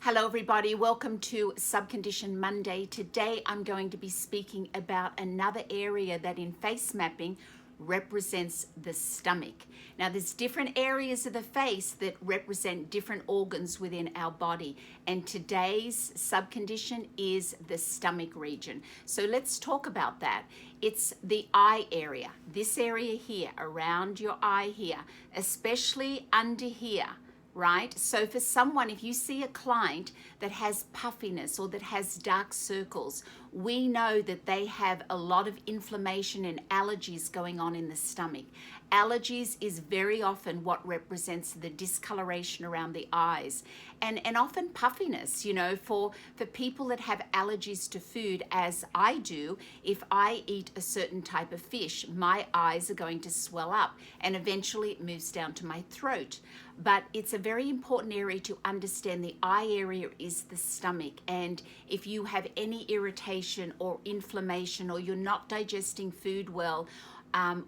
Hello everybody, welcome to Subcondition Monday. Today I'm going to be speaking about another area that in face mapping represents the stomach. Now there's different areas of the face that represent different organs within our body, and today's subcondition is the stomach region. So let's talk about that. It's the eye area, this area here, around your eye here, especially under here. Right? So for someone, if you see a client that has puffiness or that has dark circles, we know that they have a lot of inflammation and allergies going on in the stomach. Allergies is very often what represents the discoloration around the eyes, and often puffiness. You know, for people that have allergies to food, as I do, if I eat a certain type of fish, my eyes are going to swell up and eventually it moves down to my throat. But it's a very important area to understand. The eye area is the stomach, and if you have any irritation or inflammation, or you're not digesting food well,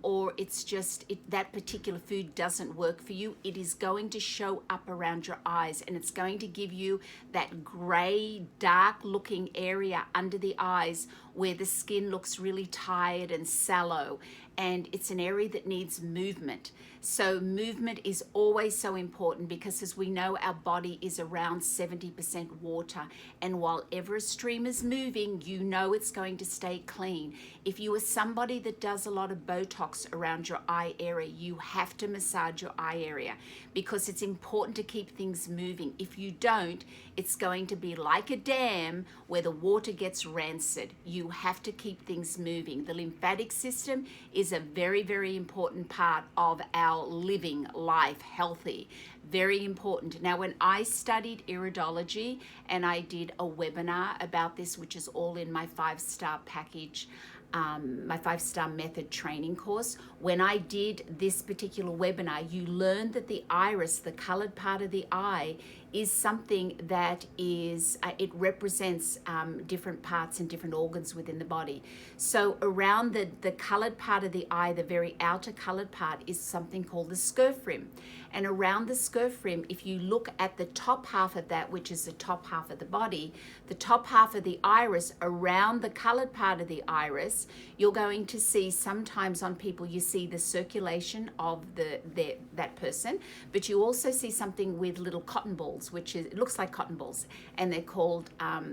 or it's just that particular food doesn't work for you, it is going to show up around your eyes, and it's going to give you that gray, dark looking area under the eyes where the skin looks really tired and sallow, and it's an area that needs movement. So movement is always so important, because as we know, our body is around 70% water, and while ever stream is moving, you know it's going to stay clean. If you are somebody that does a lot of Botox around your eye area, you have to massage your eye area, because it's important to keep things moving. If you don't, it's going to be like a dam where the water gets rancid. You have to keep things moving. The lymphatic system is a very, very important part of our living life healthy. Very important. Now, when I studied Iridology, and I did a webinar about this, which is all in my 5-star package, my 5-star method training course, when I did this particular webinar, you learned that the iris, the colored part of the eye, is something that is, it represents different parts and different organs within the body. So around the colored part of the eye, the very outer colored part, is something called the scurf rim. And around the scurf rim, if you look at the top half of that, which is the top half of the body, the top half of the iris, around the colored part of the iris, you're going to see sometimes on people, you see the circulation of that person, but you also see something with little cotton balls, which is, it looks like cotton balls, and they're called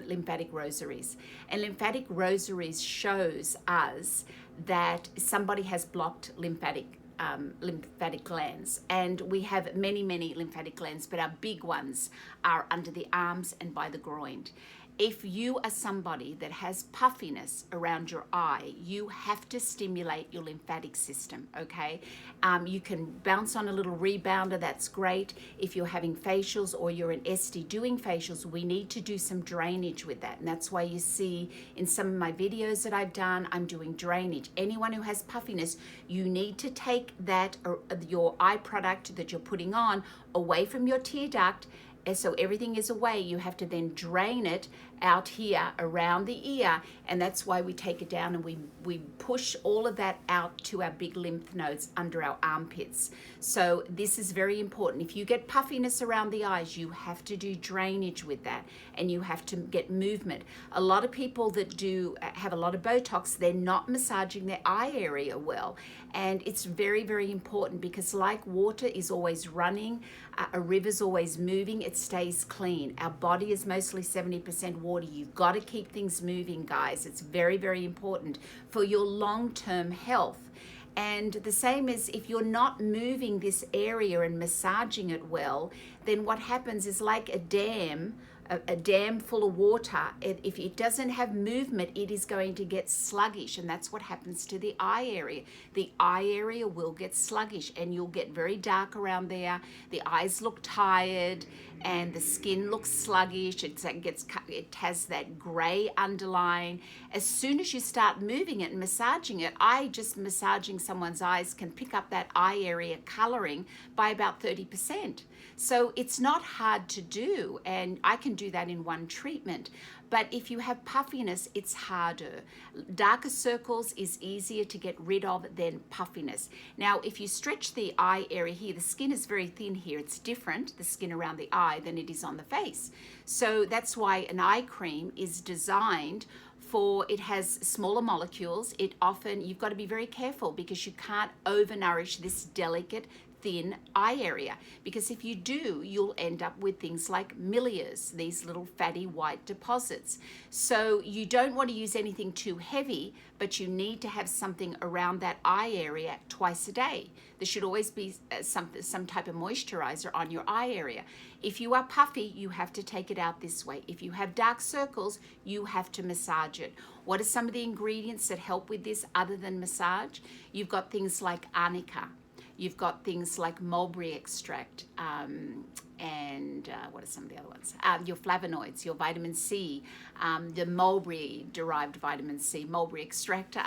lymphatic rosaries. And lymphatic rosaries shows us that somebody has blocked lymphatic glands, and we have many lymphatic glands, but our big ones are under the arms and by the groin. If you are somebody that has puffiness around your eye, you have to stimulate your lymphatic system, okay? You can bounce on a little rebounder, that's great. If you're having facials or you're an SD doing facials, we need to do some drainage with that. And that's why you see in some of my videos that I've done, I'm doing drainage. Anyone who has puffiness, you need to take that, or your eye product that you're putting on, away from your tear duct. And so everything is away. You have to then drain it out here around the ear, and that's why we take it down and we push all of that out to our big lymph nodes under our armpits. So this is very important. If you get puffiness around the eyes, you have to do drainage with that, and you have to get movement. A lot of people that do have a lot of Botox, they're not massaging their eye area well, and it's very, very important, because like water is always running, a river's always moving, it stays clean. Our body is mostly 70% water. You've got to keep things moving, guys. It's very, very important for your long-term health. And the same as if you're not moving this area and massaging it well, then what happens is like a dam full of water. If it doesn't have movement, it is going to get sluggish, and that's what happens to the eye area. The eye area will get sluggish, and you'll get very dark around there. The eyes look tired, and the skin looks sluggish. It has that gray underline. As soon as you start moving it and massaging it, just massaging someone's eyes can pick up that eye area coloring by about 30%. So it's not hard to do, and I can do that in one treatment. But if you have puffiness, it's harder. Darker circles is easier to get rid of than puffiness. Now, if you stretch the eye area here, the skin is very thin here. It's different, the skin around the eye, than it is on the face. So that's why an eye cream is designed for, it has smaller molecules. You've got to be very careful because you can't overnourish this delicate thin eye area, because if you do, you'll end up with things like milias, these little fatty white deposits. So you don't want to use anything too heavy, but you need to have something around that eye area twice a day. There should always be some type of moisturizer on your eye area. If you are puffy, you have to take it out this way. If you have dark circles, you have to massage it. What are some of the ingredients that help with this other than massage? You've got things like arnica. You've got things like mulberry extract, and what are some of the other ones? Your flavonoids, your vitamin C, the mulberry-derived vitamin C, mulberry extract,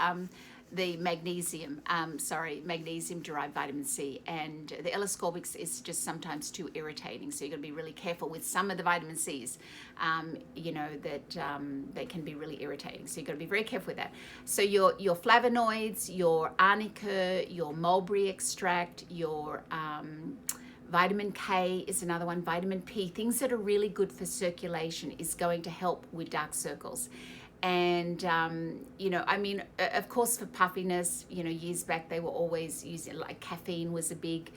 the magnesium, magnesium-derived vitamin C, and the L-ascorbic is just sometimes too irritating, so you're going to be really careful with some of the vitamin Cs, that can be really irritating, so you've got to be very careful with that. So your flavonoids, your arnica, your mulberry extract, your vitamin K is another one, vitamin P, things that are really good for circulation is going to help with dark circles. And, of course, for puffiness, years back they were always using, like caffeine was a big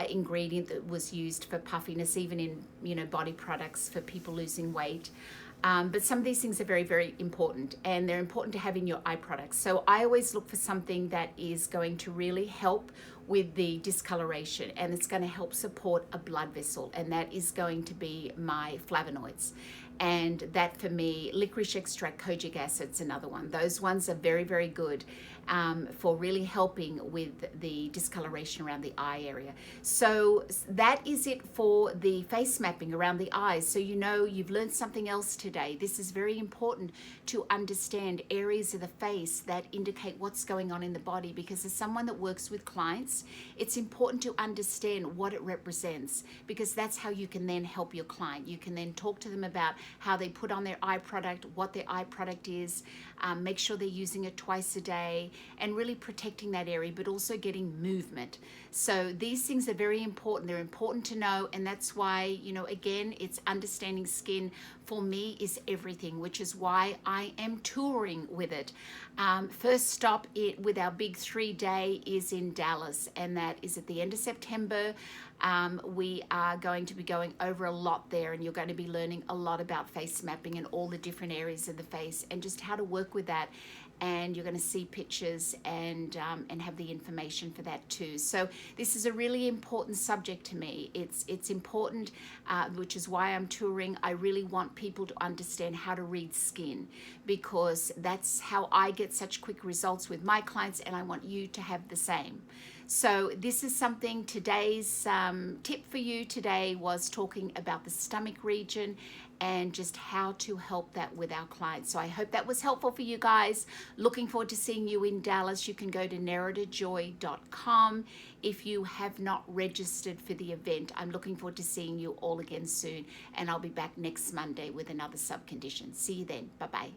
ingredient that was used for puffiness, even in, body products for people losing weight. But some of these things are very, very important, and they're important to have in your eye products. So I always look for something that is going to really help with the discoloration, and it's going to help support a blood vessel, and that is going to be my flavonoids. And that for me, licorice extract, kojic acid's another one. Those ones are very, very good for really helping with the discoloration around the eye area. So that is it for the face mapping around the eyes. So you've learned something else today. This is very important to understand areas of the face that indicate what's going on in the body, because as someone that works with clients, it's important to understand what it represents, because that's how you can then help your client. You can then talk to them about how they put on their eye product, what their eye product is, make sure they're using it twice a day, and really protecting that area, but also getting movement. So these things are very important. They're important to know, and that's why, again, it's understanding skin for me is everything, which is why I am touring with it. First stop with our big 3-day is in Dallas, and that is at the end of September. We are going to be going over a lot there, and you're going to be learning a lot about face mapping and all the different areas of the face and just how to work with that. And you're going to see pictures and have the information for that too. So this is a really important subject to me. It's important, which is why I'm touring. I really want people to understand how to read skin, because that's how I get such quick results with my clients, and I want you to have the same. So this is something, today's tip for you today was talking about the stomach region and just how to help that with our clients. So I hope that was helpful for you guys. Looking forward to seeing you in Dallas. You can go to NeridaJoy.com if you have not registered for the event. I'm looking forward to seeing you all again soon, and I'll be back next Monday with another subcondition. See you then. Bye-bye.